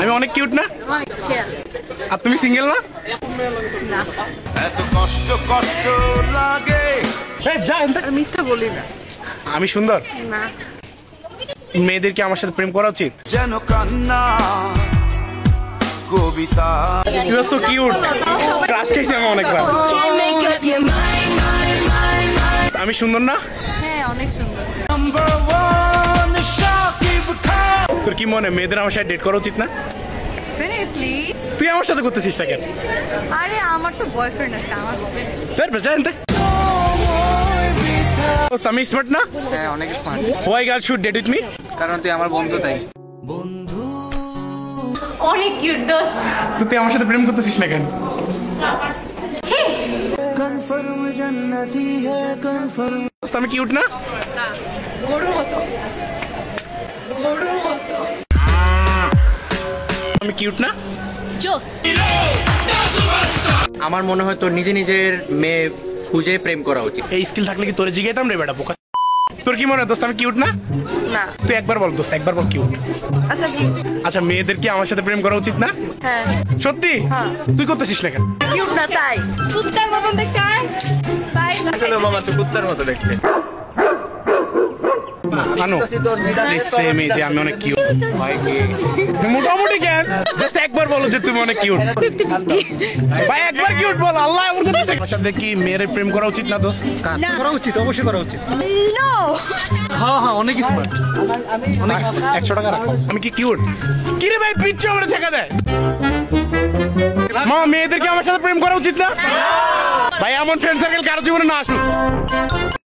আমি অনেক কিউট না? আর তুমি সিঙ্গেল না? এত কষ্ট কষ্ট লাগে। মিথ্যা বলি না। আমি সুন্দর না। মেয়েদেরকে আমার সাথে প্রেম করা উচিত? যেন কান্না কবিতা। You are so cute. Crush খাইছি আমি অনেকবার। আমি সুন্দর না? হ্যাঁ অনেক সুন্দর। তোর কি মনে মেয়েদের আমার সাথে ডেট করা উচিত না? ডেফিনেটলি। তুই আমার সাথে করতেছিস না কেন? আরে আমার তো বয়ফ্রেন্ড আছে, আমার হবে। আমি স্মার্ট না? হ্যাঁ অনেক smart. Why girl should date with me? কারণ তুই আমার বন্ধু তাই। অনেক কিউট দোস্ত। তুই আমার সাথে প্রেম করতেছিস না কেন? আমি কিউট না? আমি কিউট না? আমার মনে হয় তোর নিজে নিজের মেয়ে খুঁজে প্রেম করা উচিত। এই স্কিল থাকলে কি তোরে জিগাইতাম রে বেটা বোকা। তোর কি মনে হয় দোস্ত আমি কিউট না? না। তুই একবার বল দোস্ত, একবার বল কিউট। আচ্ছা কি? আচ্ছা মেয়েদের কি আমার সাথে প্রেম করা উচিত না? হ্যাঁ। সত্যি? তুই করতেছিস না কেন? কিউট না তাই। কুত্তার মতন দেখতে হয়। বাই। চলো মামা তুই কুত্তার মতো দেখতে। আনো প্লিজ সে মি যে আমি অনেক কিউট। ভাই কি মোটামুটি কেন জাস্ট একবার বলো যে তুমি অনেক কিউট। 50-50 ভাই একবার কিউট বল। আল্লাহ এমন করতেছে। আমার সাথে কি মেয়ের প্রেম করা উচিত না দোস্ত? করা উচিত, অবশ্যই করা উচিত। নো। হ্যাঁ হ্যাঁ অনেক স্মার্ট। অনেক 100 টাকা রাখো। আমি কি কিউট? কি রে ভাই পিচ্চু আমার ছেকা দেয়। মা মেয়েদেরকে আমার সাথে প্রেম করা উচিত না? ভাই এমন ফ্রেন্ড সার্কেল কারো জীবনে না আসুক।